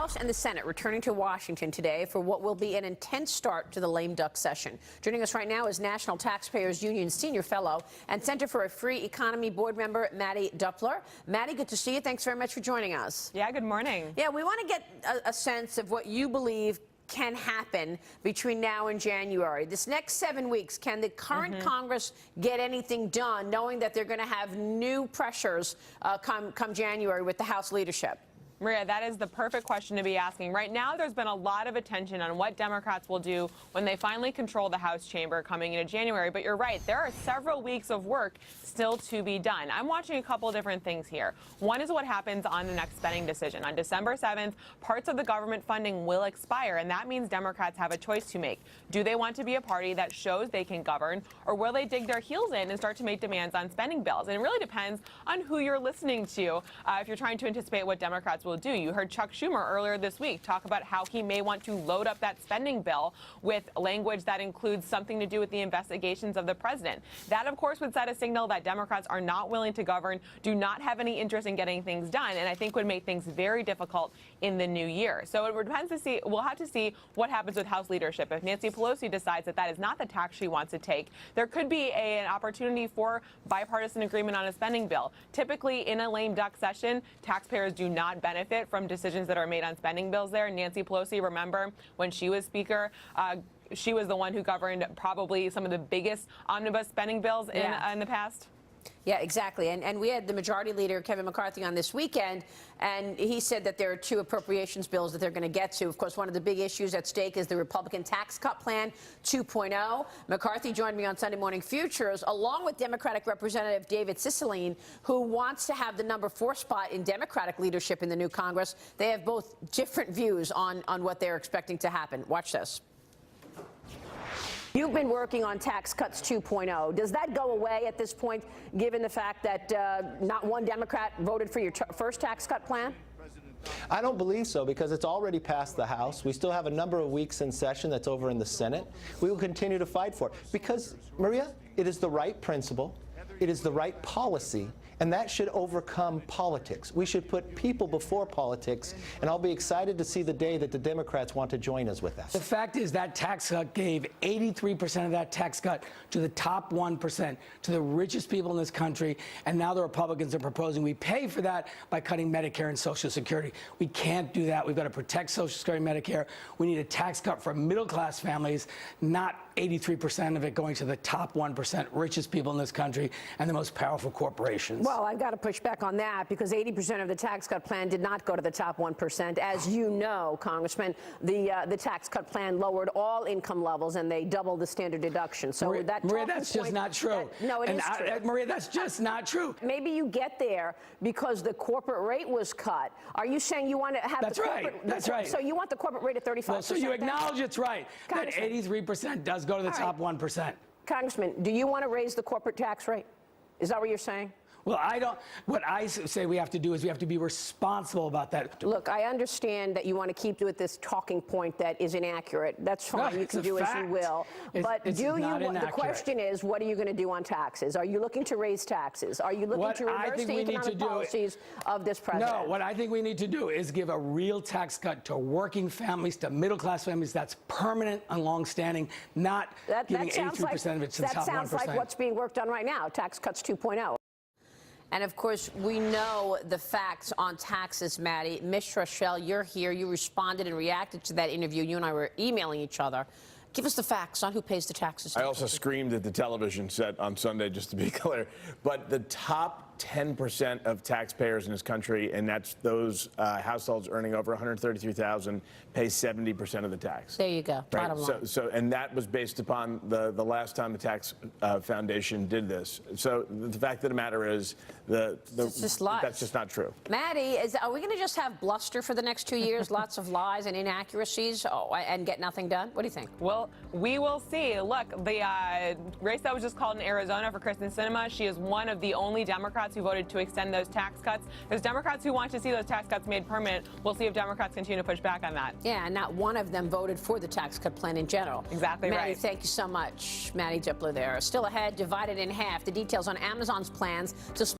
House and the Senate returning to Washington today for what will be an intense start to the lame duck session. Joining us right now is National Taxpayers Union Senior Fellow and Center for a Free Economy Board Member Mattie Duppler. Mattie, good to see you. Thanks very much for joining us. Yeah, good morning. Yeah, we want to get a sense of what you believe can happen between now and January. This next 7 weeks, can the current Congress get anything done, knowing that they're going to have new pressures come January with the House leadership? Maria, that is the perfect question to be asking. Right now, there's been a lot of attention on what Democrats will do when they finally control the House chamber coming into January. But you're right, there are several weeks of work still to be done. I'm watching a couple different things here. One is what happens on the next spending decision. On December 7th, parts of the government funding will expire, and that means Democrats have a choice to make. Do they want to be a party that shows they can govern, or will they dig their heels in and start to make demands on spending bills? And it really depends on who you're listening to if you're trying to anticipate what Democrats will do. You heard Chuck Schumer earlier this week talk about how he may want to load up that spending bill with language that includes something to do with the investigations of the president. That, of course, would set a signal that Democrats are not willing to govern, do not have any interest in getting things done, and I think would make things very difficult in the new year. So it depends to see. We'll have to see what happens with House leadership. If Nancy Pelosi decides that that is not the tack she wants to take, there could be an opportunity for bipartisan agreement on a spending bill. Typically, in a lame duck session, taxpayers do not benefit from decisions that are made on spending bills there. Nancy Pelosi, remember, when she was Speaker, she was the one who governed probably some of the biggest omnibus spending bills in the past. Yeah, exactly. And we had the Majority Leader, Kevin McCarthy, on this weekend, and he said that there are two appropriations bills that they're going to get to. Of course, one of the big issues at stake is the Republican Tax Cut Plan 2.0. McCarthy joined me on Sunday Morning Futures, along with Democratic Representative David Cicilline, who wants to have the number 4 spot in Democratic leadership in the new Congress. They have both different views on what they're expecting to happen. Watch this. You've been working on Tax Cuts 2.0. Does that go away at this point, given the fact that not one Democrat voted for your first tax cut plan? I don't believe so, because it's already passed the House. We still have a number of weeks in session that's over in the Senate. We will continue to fight for it because, Maria, it is the right principle. It is the right policy, and that should overcome politics. We should put people before politics, and I'll be excited to see the day that the Democrats want to join us with that. The fact is that tax cut gave 83% of that tax cut to the top 1%, to the richest people in this country, and now the Republicans are proposing we pay for that by cutting Medicare and Social Security. We can't do that. We've got to protect Social Security and Medicare. We need a tax cut for middle-class families, not 83% of it going to the top 1% richest people in this country and the most powerful corporations. Well, I've got to push back on that, because 80% of the tax cut plan did not go to the top 1%. As you know, Congressman, the tax cut plan lowered all income levels, and they doubled the standard deduction. So Maria, that's just not true. No, it is true. Maria, that's just not true. Maybe you get there because the corporate rate was cut. Are you saying you want to have That's the corporate? Right. That's right. So you want the corporate rate at 35%? Well, so you acknowledge it's right that 83% does go to the top 1%. Congressman, do you want to raise the corporate tax rate? Is that what you're saying? Well, I don't. What I say we have to do is we have to be responsible about that. Look, I understand that you want to keep with this talking point that is inaccurate. That's fine. No, you can do as you will. But the question is, what are you going to do on taxes? Are you looking to raise taxes? Are you looking to reverse the economic policies of this president? No, what I think we need to do is give a real tax cut to working families, to middle-class families that's permanent and long-standing, not giving 83% of it to the top 1%. That sounds like what's being worked on right now, Tax Cuts 2.0. And, of course, we know the facts on taxes, Mattie. Ms. Rochelle, you're here. You responded and reacted to that interview. You and I were emailing each other. Give us the facts on who pays the taxes. I also screamed at the television set on Sunday, just to be clear. But the top 10% of taxpayers in this country, and that's those households earning over $133,000, pay 70% of the tax. There you go. Right? Bottom line. And that was based upon the last time the Tax Foundation did this. So the fact of the matter is, it's just lies. That's just not true. Mattie, are we going to just have bluster for the next 2 years? Lots of lies and inaccuracies, and get nothing done? What do you think? Well, we will see. Look, the race that was just called in Arizona for Kristen Sinema, she is one of the only Democrats who voted to extend those tax cuts. There's Democrats who want to see those tax cuts made permanent. We'll see if Democrats continue to push back on that. Yeah, and not one of them voted for the tax cut plan in general. Exactly Mattie, right. thank you so much. Mattie Duppler there. Still ahead, divided in half. The details on Amazon's plans to